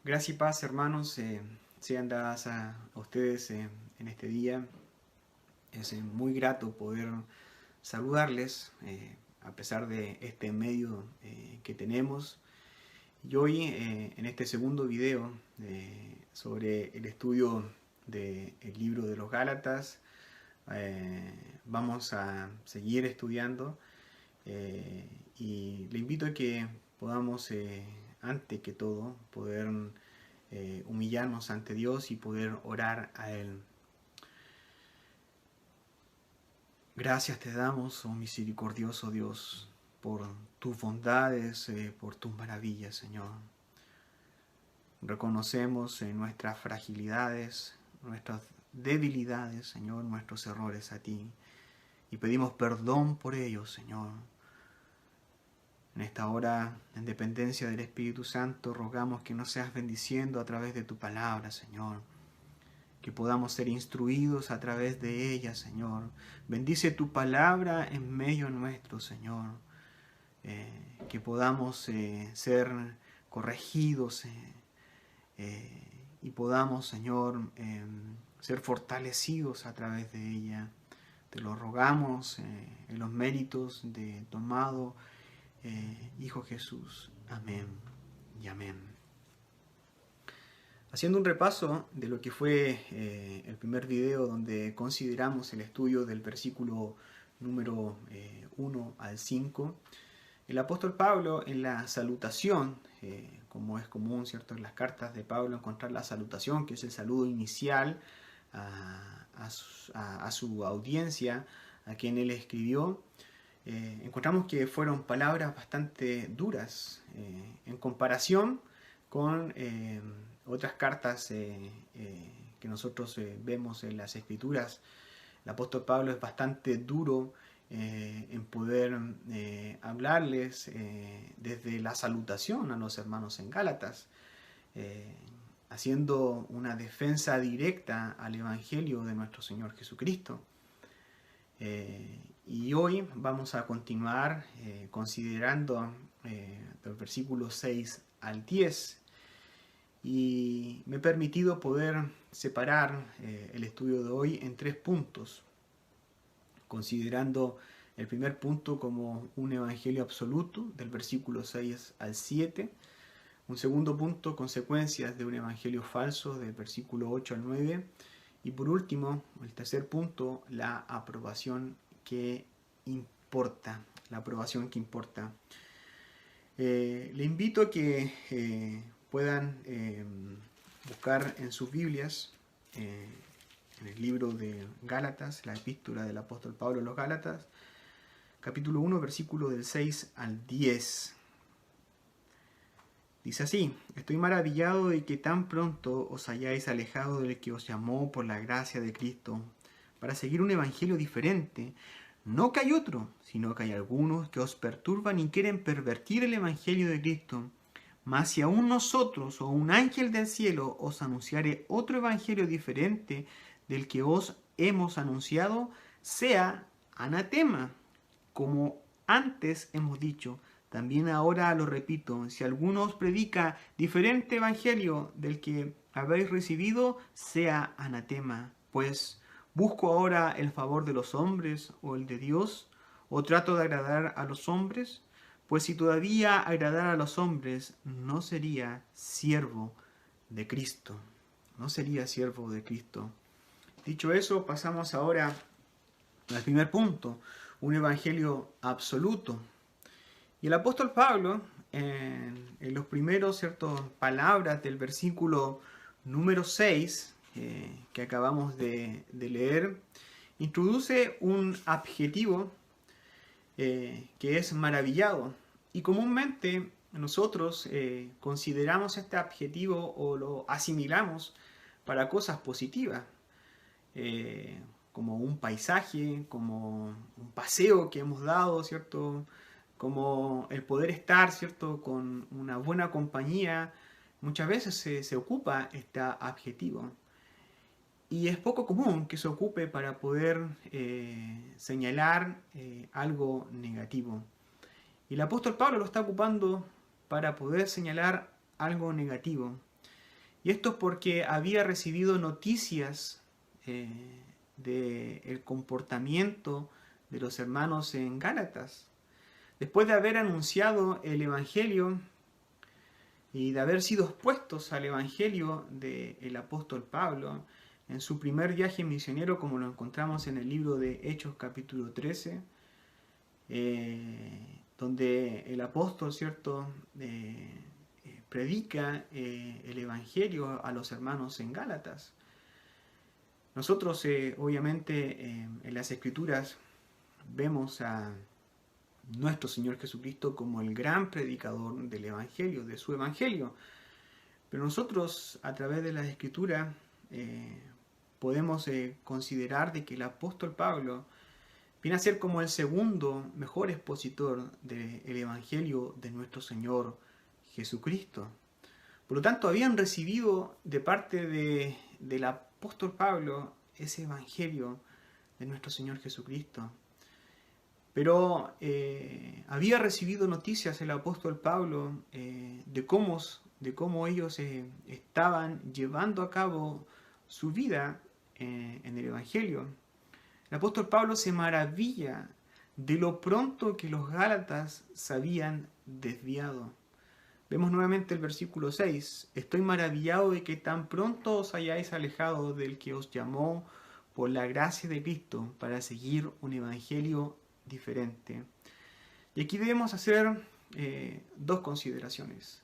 Gracia y paz, hermanos, sean dadas a ustedes en este día. Es muy grato poder saludarles a pesar de este medio que tenemos. Y hoy, en este segundo video sobre el estudio del libro de los Gálatas, vamos a seguir estudiando y le invito a que podamos, antes que todo, poder humillarnos ante Dios y poder orar a Él. Gracias te damos, oh misericordioso Dios, por tus bondades, por tus maravillas, Señor. Reconocemos nuestras fragilidades, nuestras debilidades, Señor, nuestros errores a ti. Y pedimos perdón por ellos, Señor. En esta hora, en dependencia del Espíritu Santo, rogamos que nos seas bendiciendo a través de tu palabra, Señor. Que podamos ser instruidos a través de ella, Señor. Bendice tu palabra en medio nuestro, Señor. Que podamos ser corregidos y podamos, Señor, ser fortalecidos a través de ella. Te lo rogamos en los méritos de tu amado Hijo Jesús. Amén y amén. Haciendo un repaso de lo que fue el primer video donde consideramos el estudio del versículo número 1 al 5, el apóstol Pablo en la salutación, como es común, ¿cierto?, en las cartas de Pablo encontrar la salutación, que es el saludo inicial a su audiencia, a quien él escribió, encontramos que fueron palabras bastante duras en comparación con otras cartas que nosotros vemos en las Escrituras. El apóstol Pablo es bastante duro en poder hablarles desde la salutación a los hermanos en Gálatas, haciendo una defensa directa al Evangelio de nuestro Señor Jesucristo. Y hoy vamos a continuar considerando los versículos 6 al 10. Y me he permitido poder separar el estudio de hoy en 3 puntos, considerando el primer punto como un evangelio absoluto, del versículo 6 al 7. Un segundo punto, consecuencias de un evangelio falso, del versículo 8 al 9. Y por último, el tercer punto, la aprobación que importa. La aprobación que importa. Le invito a que puedan buscar en sus Biblias, en el libro de Gálatas, la epístola del apóstol Pablo a los Gálatas, capítulo 1, versículo del 6 al 10. Dice así: estoy maravillado de que tan pronto os hayáis alejado del que os llamó por la gracia de Cristo, para seguir un evangelio diferente. No que hay otro, sino que hay algunos que os perturban y quieren pervertir el evangelio de Cristo. Mas si aún nosotros o un ángel del cielo os anunciare otro evangelio diferente del que os hemos anunciado, sea anatema. Como antes hemos dicho, también ahora lo repito, si alguno os predica diferente evangelio del que habéis recibido, sea anatema. Pues, ¿busco ahora el favor de los hombres o el de Dios? ¿O trato de agradar a los hombres? Pues si todavía agradara a los hombres, no sería siervo de Cristo. No sería siervo de Cristo. Dicho eso, pasamos ahora al primer punto, un evangelio absoluto. Y el apóstol Pablo, en los primeros palabras del versículo número 6, que acabamos de leer, introduce un adjetivo que es maravillado. Y comúnmente nosotros consideramos este adjetivo o lo asimilamos para cosas positivas, como un paisaje, como un paseo que hemos dado, ¿cierto?, como el poder estar, ¿cierto?, con una buena compañía. Muchas veces se ocupa este adjetivo. Y es poco común que se ocupe para poder señalar algo negativo. Y el apóstol Pablo lo está ocupando para poder señalar algo negativo. Y esto es porque había recibido noticias del comportamiento de los hermanos en Gálatas. Después de haber anunciado el Evangelio y de haber sido expuestos al Evangelio del apóstol Pablo en su primer viaje misionero, como lo encontramos en el libro de Hechos capítulo 13, donde el apóstol, ¿cierto?, predica el Evangelio a los hermanos en Gálatas. Nosotros, obviamente, en las Escrituras vemos a nuestro Señor Jesucristo como el gran predicador del Evangelio, de su Evangelio. Pero nosotros, a través de las Escrituras, podemos considerar de que el apóstol Pablo viene a ser como el segundo mejor expositor del Evangelio de nuestro Señor Jesucristo. Por lo tanto, habían recibido de parte del apóstol Pablo ese Evangelio de nuestro Señor Jesucristo. Pero había recibido noticias el apóstol Pablo de cómo ellos estaban llevando a cabo su vida en el Evangelio. El apóstol Pablo se maravilla de lo pronto que los Gálatas se habían desviado. Vemos nuevamente el versículo 6. Estoy maravillado de que tan pronto os hayáis alejado del que os llamó por la gracia de Cristo para seguir un evangelio diferente. Y aquí debemos hacer dos consideraciones.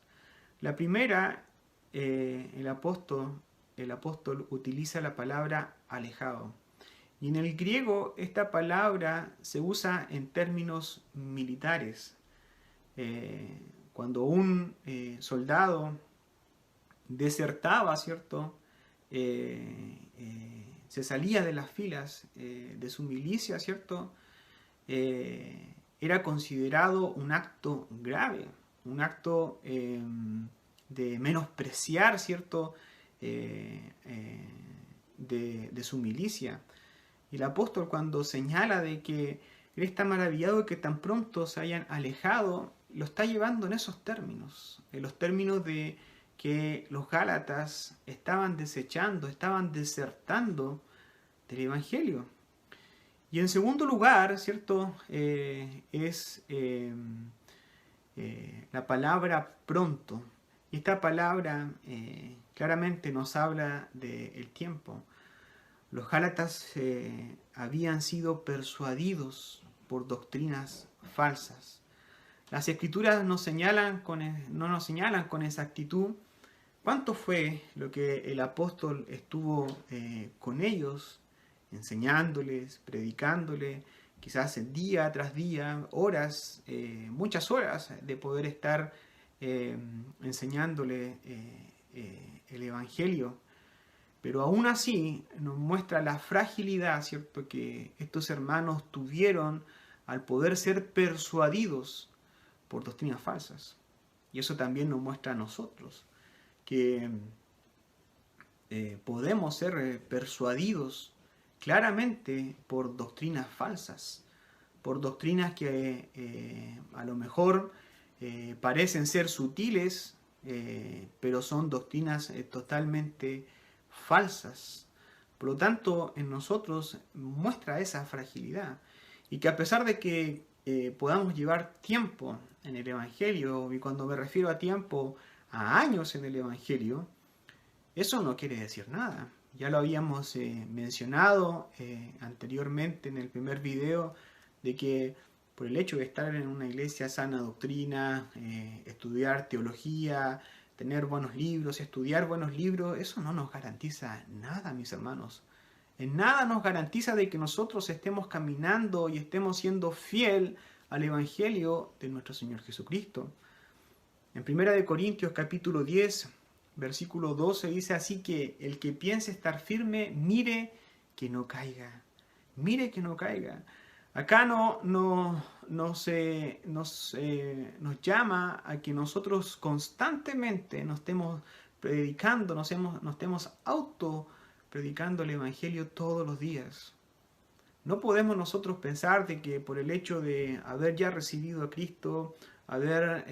La primera, el apóstol utiliza la palabra alejado. Y en el griego esta palabra se usa en términos militares. Cuando un soldado desertaba, ¿cierto?, se salía de las filas de su milicia, ¿cierto?, era considerado un acto grave, un acto de menospreciar, ¿cierto?, de su milicia. Y el apóstol, cuando señala de que él está maravillado de que tan pronto se hayan alejado, lo está llevando en esos términos, en los términos de que los Gálatas estaban desechando, estaban desertando del Evangelio. Y en segundo lugar, ¿cierto?, es la palabra pronto. Y esta palabra claramente nos habla del tiempo. Los Gálatas habían sido persuadidos por doctrinas falsas. Las Escrituras no nos señalan con exactitud cuánto fue lo que el apóstol estuvo con ellos, enseñándoles, predicándoles, quizás día tras día, horas, muchas horas de poder estar enseñándole el Evangelio. Pero aún así nos muestra la fragilidad, ¿cierto?, que estos hermanos tuvieron al poder ser persuadidos por doctrinas falsas. Y eso también nos muestra a nosotros, que podemos ser persuadidos claramente por doctrinas falsas, por doctrinas que a lo mejor parecen ser sutiles, pero son doctrinas totalmente falsas. Por lo tanto, en nosotros muestra esa fragilidad. Y que a pesar de que podamos llevar tiempo en el Evangelio, y cuando me refiero a tiempo, a años en el Evangelio, eso no quiere decir nada. Ya lo habíamos mencionado anteriormente en el primer video, de que por el hecho de estar en una iglesia sana doctrina, estudiar teología, tener buenos libros, estudiar buenos libros, eso no nos garantiza nada, mis hermanos. En nada nos garantiza de que nosotros estemos caminando y estemos siendo fiel al Evangelio de nuestro Señor Jesucristo. En 1 Corintios capítulo 10, versículo 12 dice así que el que piense estar firme, mire que no caiga. Mire que no caiga. Acá nos llama a que nosotros constantemente nos estemos predicando, nos estemos auto predicando el Evangelio todos los días. No podemos nosotros pensar de que por el hecho de haber ya recibido a Cristo, haber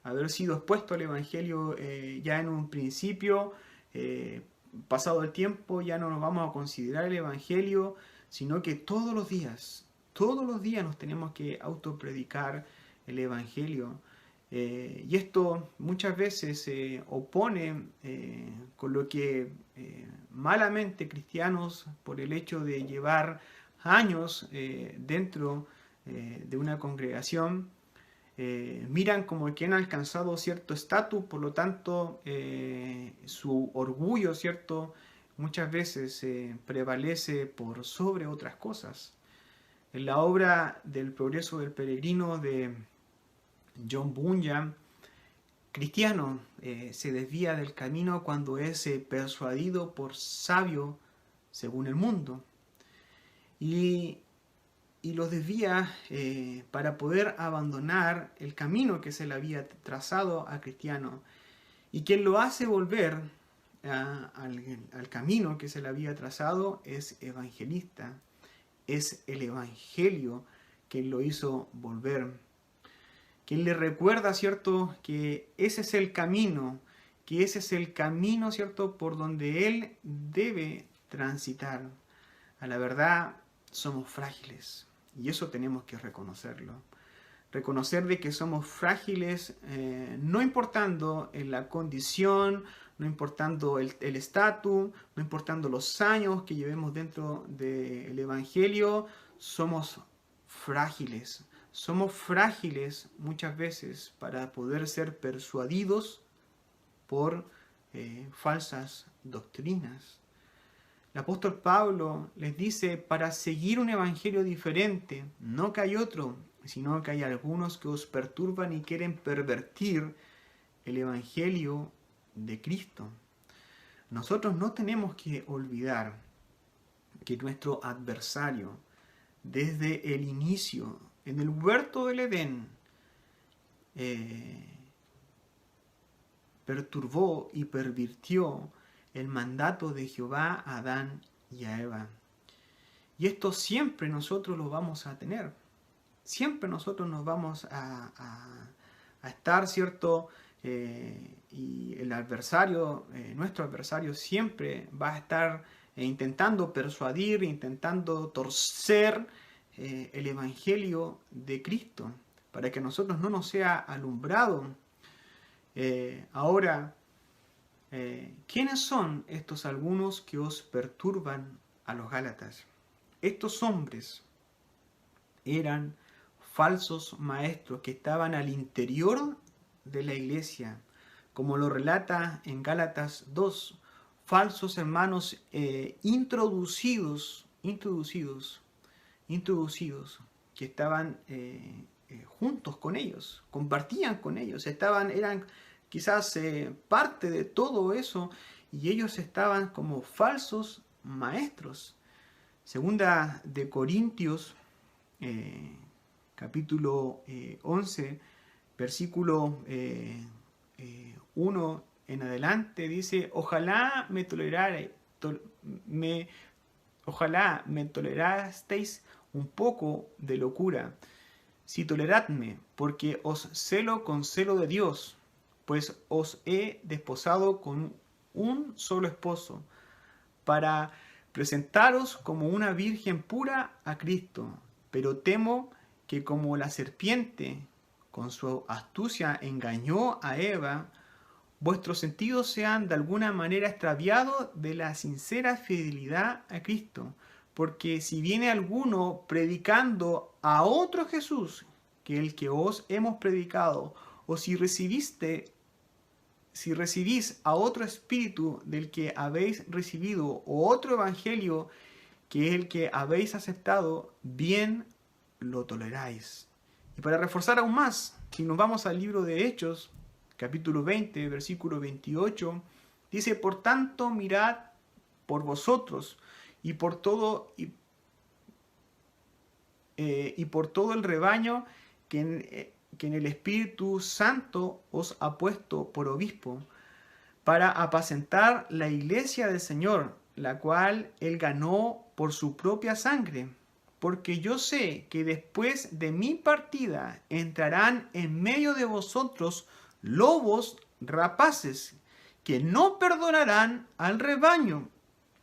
haber sido expuesto al Evangelio ya en un principio, pasado el tiempo, ya no nos vamos a considerar el Evangelio, sino que todos los días nos tenemos que autopredicar el Evangelio. Y esto muchas veces se opone con lo que malamente cristianos, por el hecho de llevar años dentro de una congregación, miran como que han alcanzado cierto estatus, por lo tanto su orgullo, ¿cierto?, muchas veces prevalece por sobre otras cosas. En la obra del Progreso del Peregrino de John Bunyan, cristiano se desvía del camino cuando es persuadido por sabio según el mundo, y los desvía para poder abandonar el camino que se le había trazado a cristiano, y quien lo hace volver al camino que se le había trazado es evangelista. Es el Evangelio quien lo hizo volver, quien le recuerda, ¿cierto?, que ese es el camino, ¿cierto?, por donde él debe transitar. A la verdad, somos frágiles, y eso tenemos que reconocerlo. Reconocer de que somos frágiles, no importando en la condición, no importando el estatus, no importando los años que llevemos dentro del Evangelio, somos frágiles. Somos frágiles muchas veces para poder ser persuadidos por falsas doctrinas. El apóstol Pablo les dice, para seguir un evangelio diferente, no que hay otro, sino que hay algunos que os perturban y quieren pervertir el evangelio de Cristo. Nosotros no tenemos que olvidar que nuestro adversario, desde el inicio, en el huerto del Edén, perturbó y pervirtió el mandato de Jehová a Adán y a Eva. Y esto siempre nosotros lo vamos a tener. Siempre nosotros nos vamos a estar, ¿cierto? Y el adversario, nuestro adversario siempre va a estar intentando persuadir, intentando torcer el Evangelio de Cristo, para que nosotros no nos sea alumbrado. Ahora, ¿quiénes son estos algunos que os perturban a los Gálatas? Estos hombres eran falsos maestros que estaban al interior de la iglesia, como lo relata en Gálatas 2, falsos hermanos introducidos, que estaban juntos con ellos, compartían con ellos, eran quizás parte de todo eso, y ellos estaban como falsos maestros. Segunda de Corintios, capítulo 11, versículo 1 en adelante, dice, ojalá me tolerasteis un poco de locura. Si toleradme, porque os celo con celo de Dios, pues os he desposado con un solo esposo, para presentaros como una virgen pura a Cristo. Pero temo que como la serpiente con su astucia engañó a Eva, vuestros sentidos sean de alguna manera extraviados de la sincera fidelidad a Cristo. Porque si viene alguno predicando a otro Jesús que el que os hemos predicado, o si recibís a otro espíritu del que habéis recibido, o otro evangelio que es el que habéis aceptado, bien lo toleráis. Y para reforzar aún más, si nos vamos al libro de Hechos, capítulo 20, versículo 28, dice, por tanto mirad por vosotros y por todo el rebaño que en el Espíritu Santo os ha puesto por obispo, para apacentar la iglesia del Señor, la cual él ganó por su propia sangre. Porque yo sé que después de mi partida entrarán en medio de vosotros lobos rapaces, que no perdonarán al rebaño,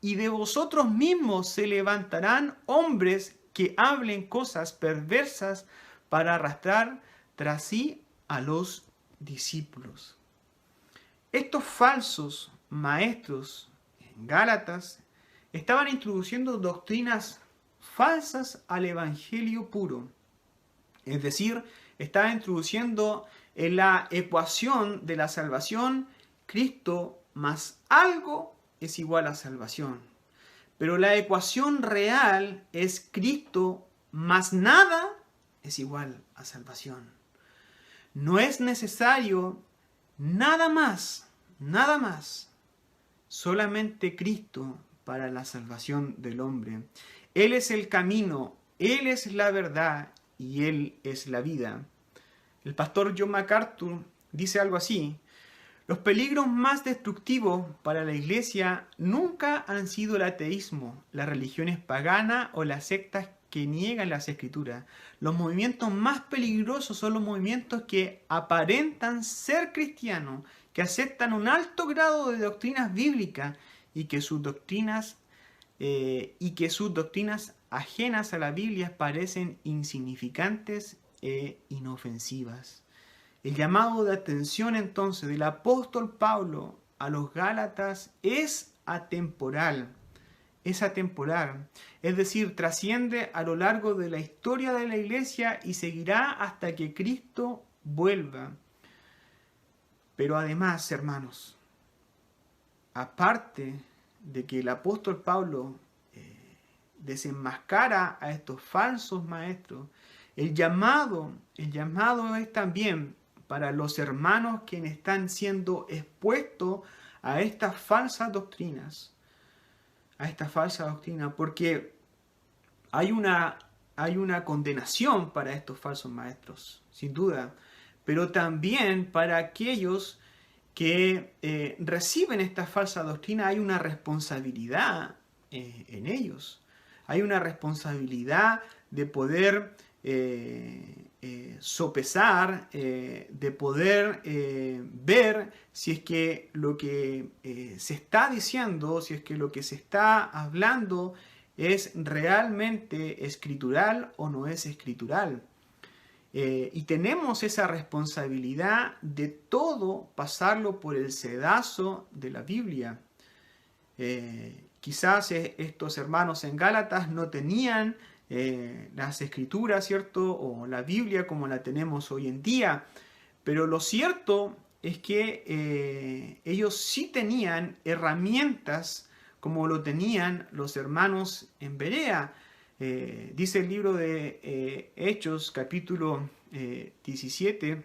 y de vosotros mismos se levantarán hombres que hablen cosas perversas para arrastrar tras sí a los discípulos. Estos falsos maestros en Gálatas estaban introduciendo doctrinas falsas al evangelio puro. Es decir, estaban introduciendo en la ecuación de la salvación Cristo más algo es igual a salvación. Pero la ecuación real es Cristo más nada es igual a salvación. No es necesario nada más, solamente Cristo para la salvación del hombre. Él es el camino, Él es la verdad y Él es la vida. El pastor John MacArthur dice algo así: los peligros más destructivos para la Iglesia nunca han sido el ateísmo, las religiones paganas o las sectas que niegan las Escrituras. Los movimientos más peligrosos son los movimientos que aparentan ser cristianos, que aceptan un alto grado de doctrinas bíblicas y que sus doctrinas ajenas a la Biblia parecen insignificantes e inofensivas. El llamado de atención entonces del apóstol Pablo a los Gálatas es atemporal. Es atemporal, es decir, trasciende a lo largo de la historia de la Iglesia y seguirá hasta que Cristo vuelva. Pero además, hermanos, aparte de que el apóstol Pablo desenmascara a estos falsos maestros, el llamado es también para los hermanos quienes están siendo expuestos a estas falsas doctrinas. Porque hay una condenación para estos falsos maestros, sin duda, pero también para aquellos que reciben esta falsa doctrina hay una responsabilidad en ellos. Hay una responsabilidad de poder sopesar, de poder ver si es que lo que se está diciendo, si es que lo que se está hablando es realmente escritural o no es escritural. Y tenemos esa responsabilidad de todo pasarlo por el sedazo de la Biblia. Quizás estos hermanos en Gálatas no tenían las escrituras, ¿cierto? O la Biblia como la tenemos hoy en día. Pero lo cierto es que ellos sí tenían herramientas como lo tenían los hermanos en Berea. Dice el libro de Hechos, capítulo 17,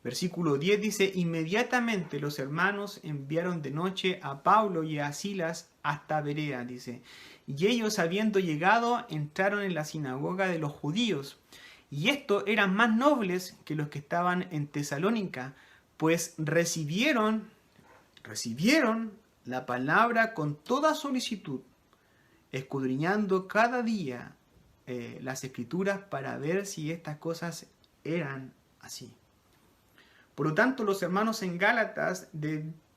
versículo 10, dice: inmediatamente los hermanos enviaron de noche a Pablo y a Silas hasta Berea, dice. Y ellos, habiendo llegado, entraron en la sinagoga de los judíos. Y estos eran más nobles que los que estaban en Tesalónica, pues recibieron la palabra con toda solicitud, escudriñando cada día las escrituras para ver si estas cosas eran así. Por lo tanto, los hermanos en Gálatas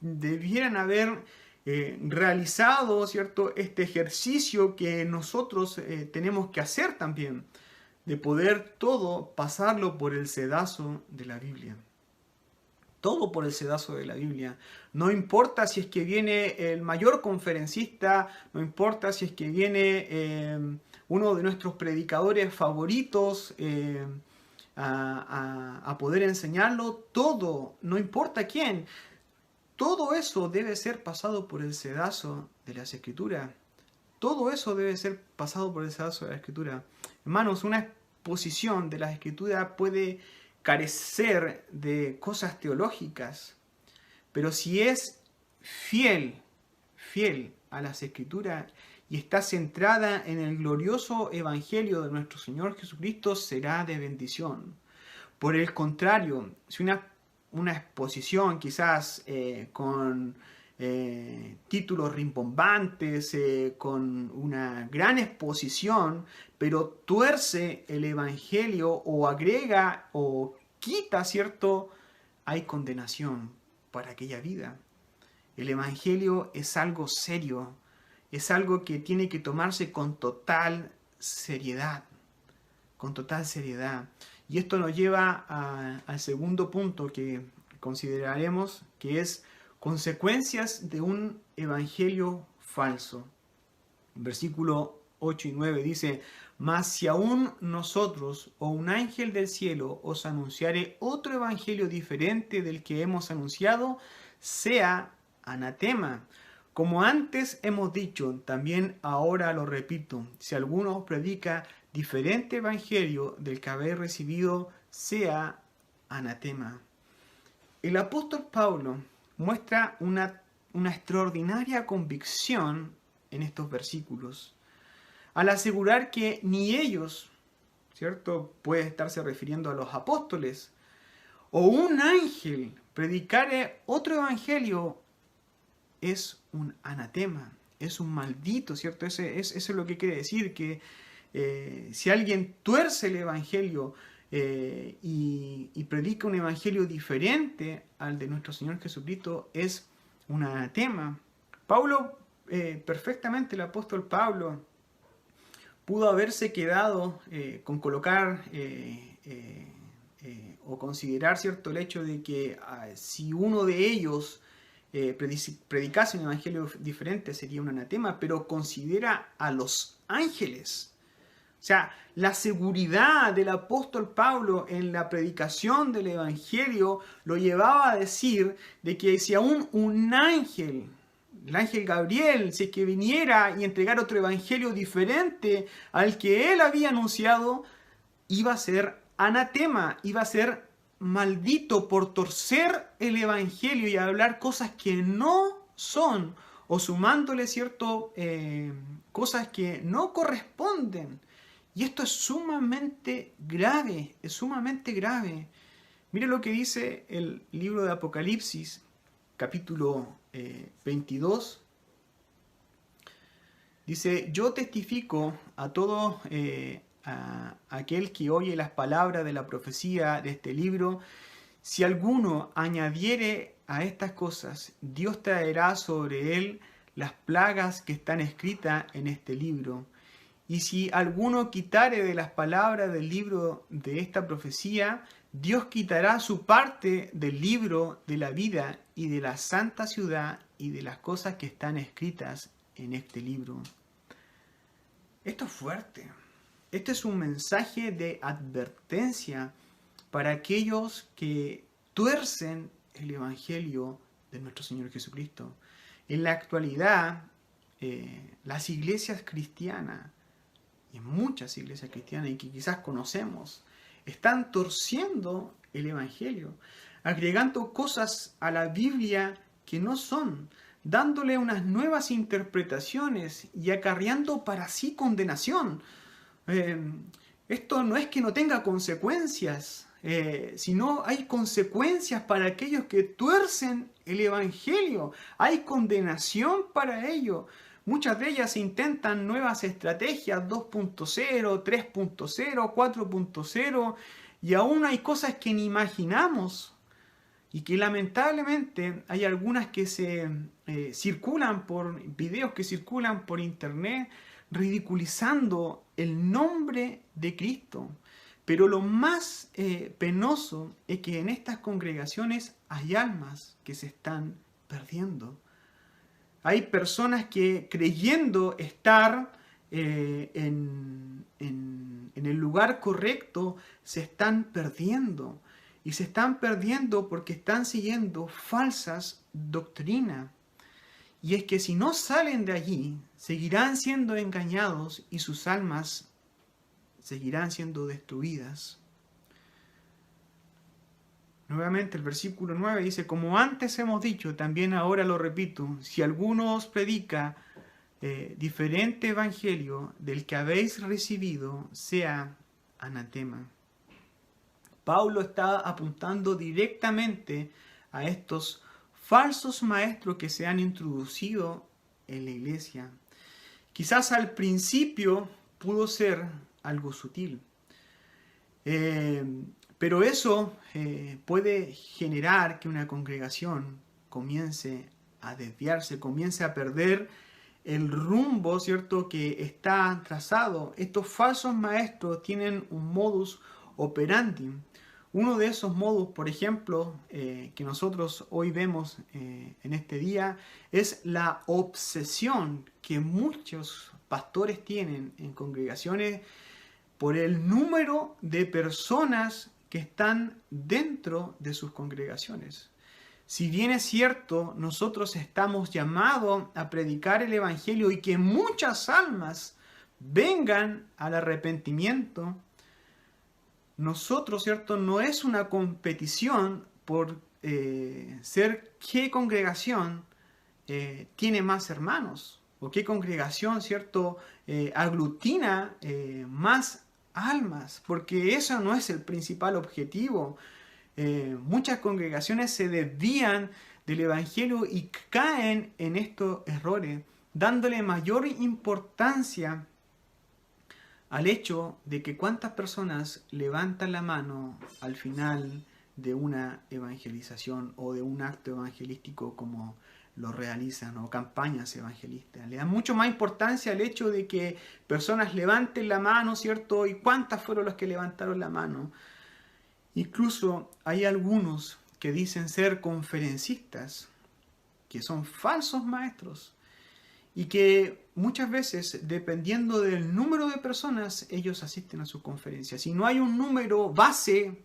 debieran haber realizado, ¿cierto?, este ejercicio que nosotros tenemos que hacer también, de poder todo pasarlo por el sedazo de la Biblia. Todo por el sedazo de la Biblia. No importa si es que viene el mayor conferencista, no importa si es que viene uno de nuestros predicadores favoritos a poder enseñarlo, todo, no importa quién. Todo eso debe ser pasado por el sedazo de las Escrituras. Todo eso debe ser pasado por el sedazo de la Escritura. Hermanos, una exposición de las Escrituras puede carecer de cosas teológicas, pero si es fiel a las Escrituras y está centrada en el glorioso Evangelio de nuestro Señor Jesucristo, será de bendición. Por el contrario, si una exposición quizás con títulos rimbombantes, con una gran exposición, pero tuerce el Evangelio o agrega o quita, ¿cierto? Hay condenación para aquella vida. El Evangelio es algo serio, es algo que tiene que tomarse con total seriedad, con total seriedad. Y esto nos lleva al segundo punto que consideraremos, que es consecuencias de un evangelio falso. Versículo 8 y 9 dice: mas si aún nosotros o un ángel del cielo os anunciare otro evangelio diferente del que hemos anunciado, sea anatema. Como antes hemos dicho, también ahora lo repito, si alguno os predica diferente evangelio del que habéis recibido, sea anatema. El apóstol Pablo muestra una extraordinaria convicción en estos versículos, al asegurar que ni ellos, ¿cierto?, puede estarse refiriendo a los apóstoles, o un ángel predicare otro evangelio, es un anatema, es un maldito, ¿cierto? Eso es lo que quiere decir, que si alguien tuerce el evangelio y predica un evangelio diferente al de nuestro Señor Jesucristo, es un anatema. Pablo, perfectamente el apóstol Pablo, pudo haberse quedado con colocar o considerar, ¿cierto?, el hecho de que si uno de ellos predicase un evangelio diferente sería un anatema, pero considera a los ángeles. O sea, la seguridad del apóstol Pablo en la predicación del evangelio lo llevaba a decir de que si aún un ángel, el ángel Gabriel, si es que viniera y entregara otro evangelio diferente al que él había anunciado, iba a ser anatema, iba a ser maldito por torcer el evangelio y hablar cosas que no son, o sumándole, ¿cierto?, cosas que no corresponden. Y esto es sumamente grave, es sumamente grave. Mire lo que dice el libro de Apocalipsis, capítulo 22. Dice: yo testifico a todo a aquel que oye las palabras de la profecía de este libro, si alguno añadiere a estas cosas, Dios traerá sobre él las plagas que están escritas en este libro. Y si alguno quitare de las palabras del libro de esta profecía, Dios quitará su parte del libro de la vida y de la santa ciudad y de las cosas que están escritas en este libro. Esto es fuerte. Este es un mensaje de advertencia para aquellos que tuercen el evangelio de nuestro Señor Jesucristo. En la actualidad, las iglesias cristianas, y muchas iglesias cristianas y que quizás conocemos, están torciendo el evangelio, agregando cosas a la Biblia que no son, dándole unas nuevas interpretaciones y acarreando para sí condenación. Esto no es que no tenga consecuencias, sino hay consecuencias para aquellos que tuercen el evangelio. Hay condenación para ello. Muchas de ellas intentan nuevas estrategias 2.0, 3.0, 4.0 y aún hay cosas que ni imaginamos y que lamentablemente hay algunas que se circulan por videos que circulan por internet ridiculizando el nombre de Cristo. Pero lo más penoso es que en estas congregaciones hay almas que se están perdiendo. Hay personas que creyendo estar en el lugar correcto se están perdiendo. Y se están perdiendo porque están siguiendo falsas doctrinas. Y es que si no salen de allí, seguirán siendo engañados y sus almas seguirán siendo destruidas. Nuevamente el versículo 9 dice: como antes hemos dicho, también ahora lo repito, si alguno os predica diferente evangelio del que habéis recibido, sea anatema. Pablo está apuntando directamente a estos falsos maestros que se han introducido en la iglesia. Quizás al principio pudo ser algo sutil, Pero eso puede generar que una congregación comience a desviarse, comience a perder el rumbo, ¿cierto?, que está trazado. Estos falsos maestros tienen un modus operandi. Uno de esos modus, por ejemplo, que nosotros hoy vemos en este día, es la obsesión que muchos pastores tienen en congregaciones por el número de personas que están dentro de sus congregaciones. Si bien es cierto, nosotros estamos llamados a predicar el Evangelio y que muchas almas vengan al arrepentimiento, nosotros, ¿cierto?, no es una competición por ser qué congregación tiene más hermanos o qué congregación, ¿cierto?, aglutina más almas, porque eso no es el principal objetivo. Muchas congregaciones se desvían del Evangelio y caen en estos errores, dándole mayor importancia al hecho de que cuántas personas levantan la mano al final de una evangelización o de un acto evangelístico como lo realizan, o campañas evangelistas. Le dan mucho más importancia al hecho de que personas levanten la mano, ¿cierto? ¿Y cuántas fueron los que levantaron la mano? Incluso hay algunos que dicen ser conferencistas, que son falsos maestros, y que muchas veces, dependiendo del número de personas, ellos asisten a sus conferencias. Si no hay un número base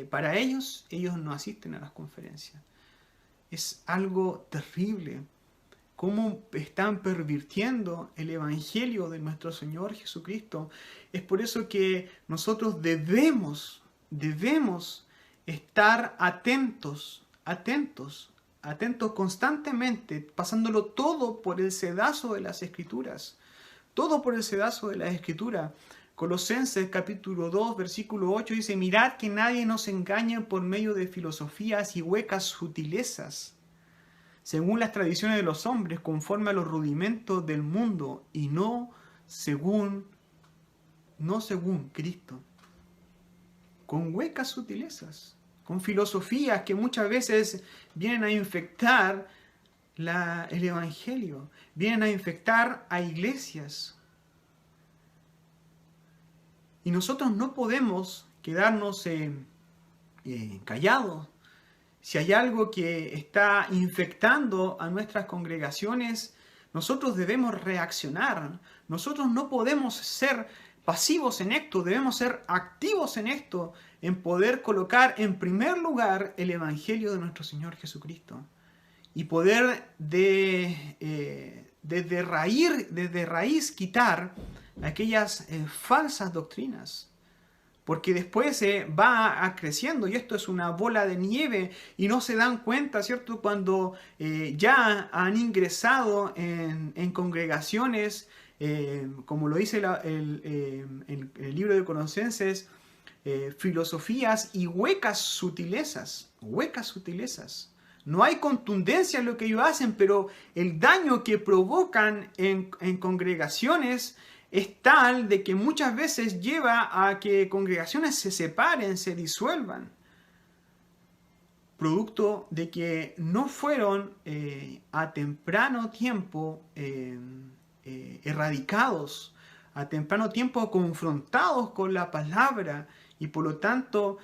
para ellos, ellos no asisten a las conferencias. Es algo terrible cómo están pervirtiendo el Evangelio de nuestro Señor Jesucristo. Es por eso que nosotros debemos estar atentos constantemente, pasándolo todo por el sedazo de las Escrituras. Todo por el sedazo de las Escrituras. Colosenses capítulo 2, versículo 8 dice: mirad que nadie nos engañe por medio de filosofías y huecas sutilezas, según las tradiciones de los hombres, conforme a los rudimentos del mundo, y no según Cristo. Con huecas sutilezas, con filosofías que muchas veces vienen a infectar el Evangelio, vienen a infectar a iglesias. Y nosotros no podemos quedarnos callados. Si hay algo que está infectando a nuestras congregaciones, nosotros debemos reaccionar. Nosotros no podemos ser pasivos en esto, debemos ser activos en esto, en poder colocar en primer lugar el Evangelio de nuestro Señor Jesucristo y poder desde raíz quitar aquellas falsas doctrinas, porque después va creciendo y esto es una bola de nieve y no se dan cuenta, ¿cierto?, cuando ya han ingresado en congregaciones, como lo dice el libro de Colosenses, filosofías y huecas sutilezas. No hay contundencia en lo que ellos hacen, pero el daño que provocan en congregaciones es tal de que muchas veces lleva a que congregaciones se separen, se disuelvan, producto de que no fueron a temprano tiempo erradicados, a temprano tiempo confrontados con la palabra, y por lo tanto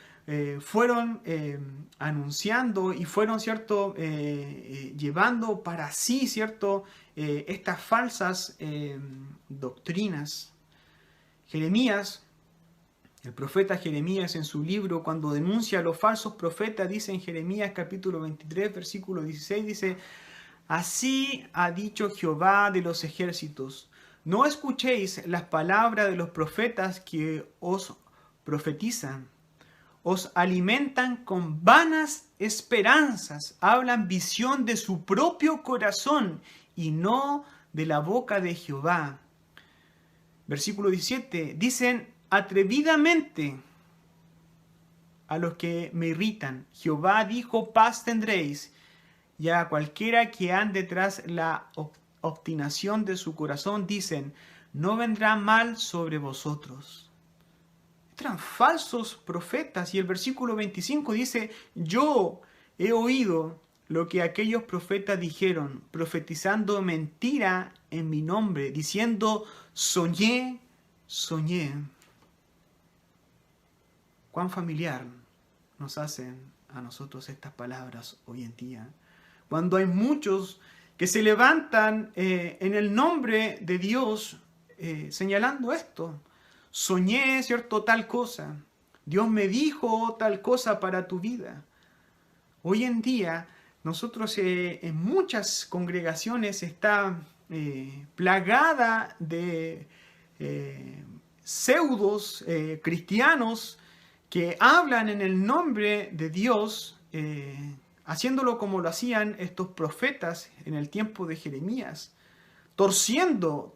fueron anunciando y fueron, ¿cierto?, llevando para sí, ¿cierto?, estas falsas doctrinas. Jeremías, el profeta Jeremías, en su libro, cuando denuncia a los falsos profetas, dice en Jeremías capítulo 23, versículo 16, dice: así ha dicho Jehová de los ejércitos, no escuchéis las palabras de los profetas que os profetizan, os alimentan con vanas esperanzas, hablan visión de su propio corazón y no de la boca de Jehová. Versículo 17, dicen atrevidamente a los que me irritan: Jehová dijo, paz tendréis. Y a cualquiera que ande tras la obstinación de su corazón, dicen, no vendrá mal sobre vosotros. Eran falsos profetas. Y el versículo 25 dice, yo he oído lo que aquellos profetas dijeron, profetizando mentira en mi nombre, diciendo, soñé, soñé. Cuán familiar nos hacen a nosotros estas palabras hoy en día. Cuando hay muchos que se levantan en el nombre de Dios señalando esto. Soñé, ¿cierto?, tal cosa. Dios me dijo tal cosa para tu vida. Hoy en día, nosotros en muchas congregaciones está plagada de pseudos cristianos que hablan en el nombre de Dios, haciéndolo como lo hacían estos profetas en el tiempo de Jeremías, torciendo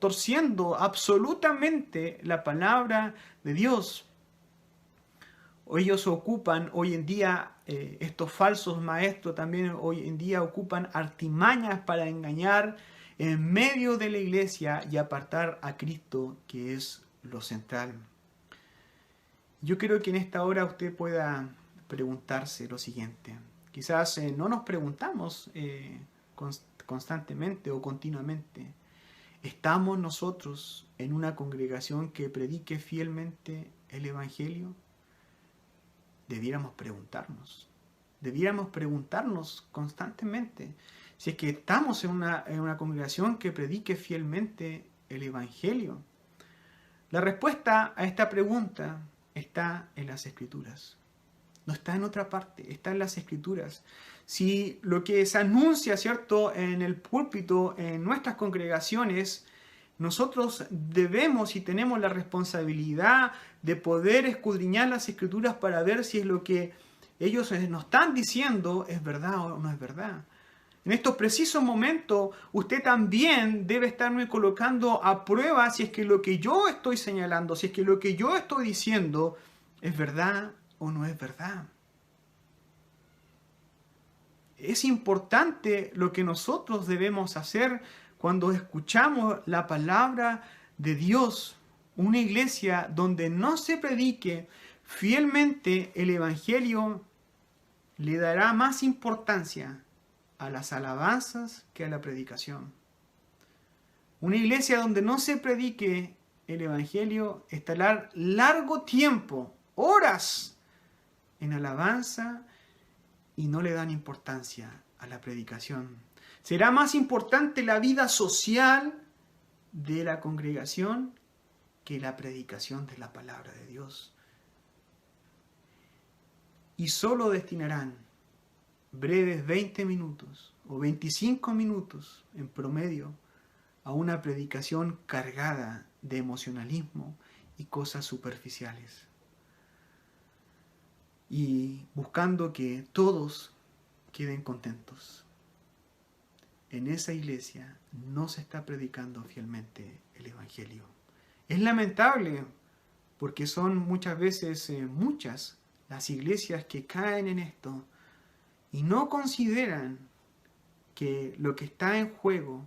absolutamente la palabra de Dios. Ellos ocupan hoy en día, estos falsos maestros también hoy en día ocupan artimañas para engañar en medio de la iglesia y apartar a Cristo, que es lo central. Yo creo que en esta hora usted pueda preguntarse lo siguiente. Quizás no nos preguntamos constantemente o continuamente. ¿Estamos nosotros en una congregación que predique fielmente el Evangelio? Debiéramos preguntarnos constantemente si es que estamos en una congregación que predique fielmente el Evangelio. La respuesta a esta pregunta está en las Escrituras. No está en otra parte, está en las Escrituras. Si lo que se anuncia, ¿cierto?, en el púlpito, en nuestras congregaciones, nosotros debemos y tenemos la responsabilidad de poder escudriñar las Escrituras para ver si es lo que ellos nos están diciendo es verdad o no es verdad. En estos precisos momentos, usted también debe estarme colocando a prueba si es que lo que yo estoy señalando, si es que lo que yo estoy diciendo es verdad o no es verdad. Es importante lo que nosotros debemos hacer cuando escuchamos la palabra de Dios. Una iglesia donde no se predique fielmente el Evangelio le dará más importancia a las alabanzas que a la predicación. Una iglesia donde no se predique el Evangelio estará largo tiempo, horas, en alabanza y no le dan importancia a la predicación. Será más importante la vida social de la congregación que la predicación de la palabra de Dios. Y solo destinarán breves 20 minutos o 25 minutos en promedio a una predicación cargada de emocionalismo y cosas superficiales. Y buscando que todos queden contentos. En esa iglesia no se está predicando fielmente el Evangelio. Es lamentable porque son muchas veces muchas las iglesias que caen en esto y no consideran que lo que está en juego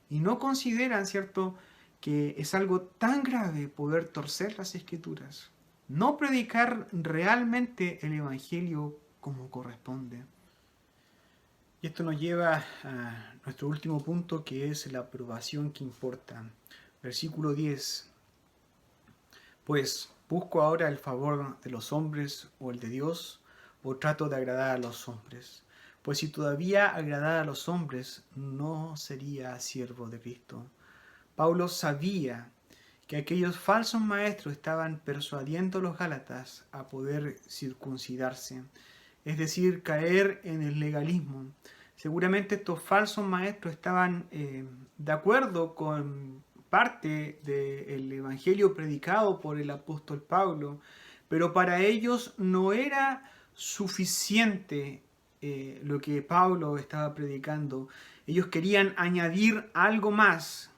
y no consideran, ¿cierto?, que es algo tan grave poder torcer las Escrituras, no predicar realmente el Evangelio como corresponde. Y esto nos lleva a nuestro último punto, que es la aprobación que importa. Versículo 10. Pues, ¿busco ahora el favor de los hombres o el de Dios, o trato de agradar a los hombres? Pues si todavía agradara a los hombres, no sería siervo de Cristo. Pablo sabía que aquellos falsos maestros estaban persuadiendo a los gálatas a poder circuncidarse, es decir, caer en el legalismo. Seguramente estos falsos maestros estaban de acuerdo con parte del evangelio predicado por el apóstol Pablo, pero para ellos no era suficiente lo que Pablo estaba predicando. Ellos querían añadir algo más,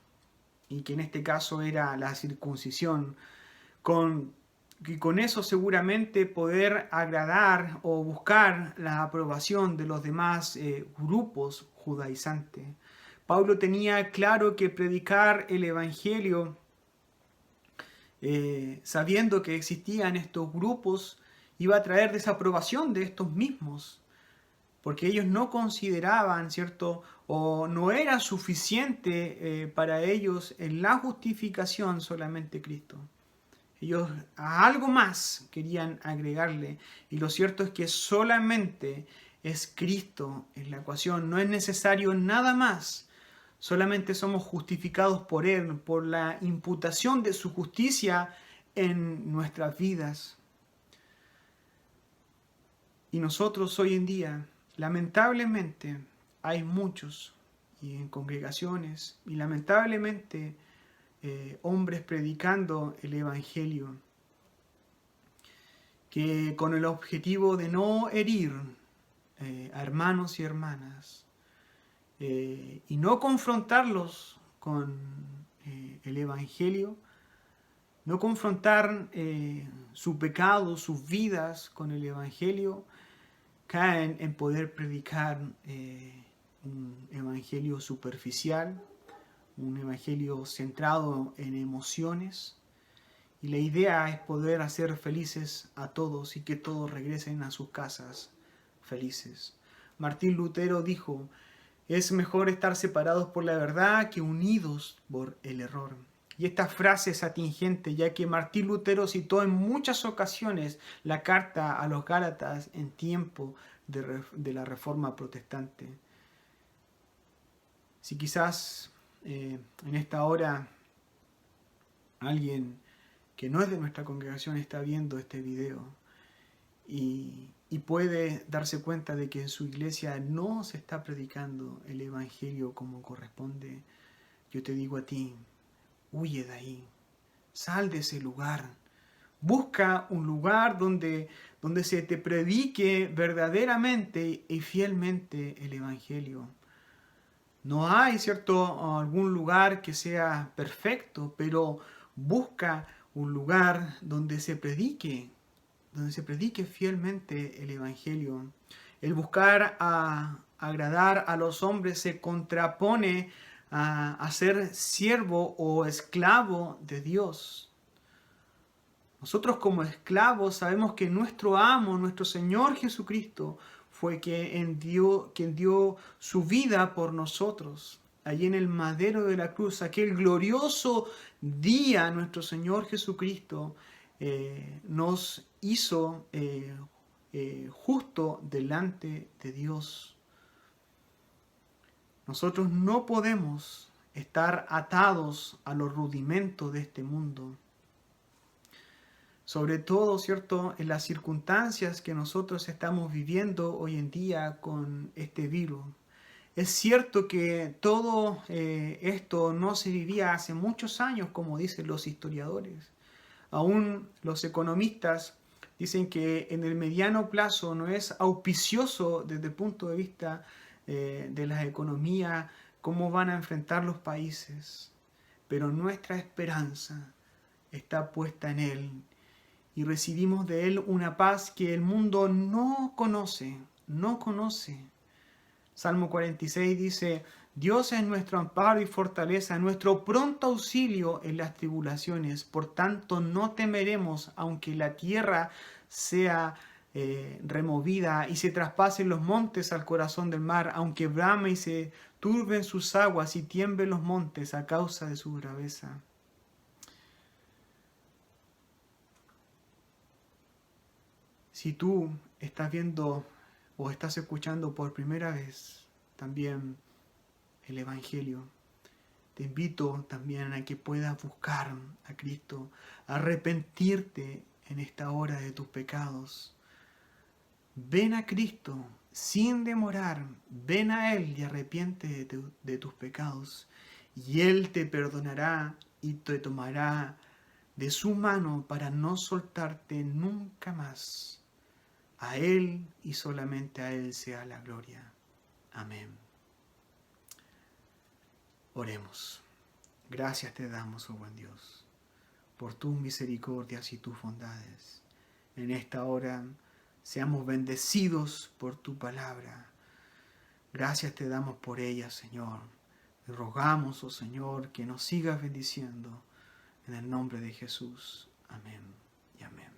y que en este caso era la circuncisión, y con eso seguramente poder agradar o buscar la aprobación de los demás grupos judaizantes. Pablo tenía claro que predicar el Evangelio sabiendo que existían estos grupos, iba a traer desaprobación de estos mismos, porque ellos no consideraban, ¿cierto? O no era suficiente para ellos en la justificación solamente Cristo. Ellos a algo más querían agregarle, y lo cierto es que solamente es Cristo en la ecuación, no es necesario nada más. Solamente somos justificados por Él, por la imputación de su justicia en nuestras vidas. Y nosotros hoy en día, lamentablemente, hay muchos, y en congregaciones, y lamentablemente hombres predicando el Evangelio, que con el objetivo de no herir a hermanos y hermanas, y no confrontarlos con el Evangelio, no confrontar su pecado, sus vidas con el Evangelio, caen en poder predicar un Evangelio superficial, un Evangelio centrado en emociones. Y la idea es poder hacer felices a todos y que todos regresen a sus casas felices. Martín Lutero dijo: es mejor estar separados por la verdad que unidos por el error. Y esta frase es atingente, ya que Martín Lutero citó en muchas ocasiones la carta a los Gálatas en tiempo de la Reforma Protestante. Si quizás en esta hora alguien que no es de nuestra congregación está viendo este video y puede darse cuenta de que en su iglesia no se está predicando el Evangelio como corresponde, yo te digo a ti: huye de ahí, sal de ese lugar, busca un lugar donde se te predique verdaderamente y fielmente el Evangelio. No hay, ¿cierto?, algún lugar que sea perfecto, pero busca un lugar donde se predique fielmente el Evangelio. El buscar agradar a los hombres se contrapone a ser siervo o esclavo de Dios. Nosotros como esclavos sabemos que nuestro amo, nuestro Señor Jesucristo, fue quien dio su vida por nosotros. Allí en el madero de la cruz, aquel glorioso día, nuestro Señor Jesucristo nos hizo justo delante de Dios. Nosotros no podemos estar atados a los rudimentos de este mundo. Sobre todo, ¿cierto?, en las circunstancias que nosotros estamos viviendo hoy en día con este virus. Es cierto que todo esto no se vivía hace muchos años, como dicen los historiadores. Aún los economistas dicen que en el mediano plazo no es auspicioso desde el punto de vista de la economía cómo van a enfrentar los países. Pero nuestra esperanza está puesta en Él. Y recibimos de Él una paz que el mundo no conoce. Salmo 46 dice: Dios es nuestro amparo y fortaleza, nuestro pronto auxilio en las tribulaciones. Por tanto, no temeremos, aunque la tierra sea removida y se traspasen los montes al corazón del mar, aunque brame y se turben sus aguas y tiemblen los montes a causa de su braveza. Si tú estás viendo o estás escuchando por primera vez también el Evangelio, te invito también a que puedas buscar a Cristo, arrepentirte en esta hora de tus pecados. Ven a Cristo sin demorar, ven a Él y arrepiente de tus pecados, y Él te perdonará y te tomará de su mano para no soltarte nunca más. A Él y solamente a Él sea la gloria. Amén. Oremos. Gracias te damos, oh buen Dios, por tus misericordias y tus bondades. En esta hora seamos bendecidos por tu palabra. Gracias te damos por ella, Señor. Te rogamos, oh Señor, que nos sigas bendiciendo. En el nombre de Jesús. Amén y amén.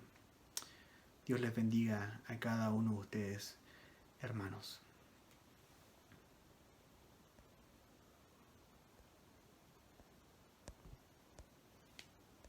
Dios les bendiga a cada uno de ustedes, hermanos.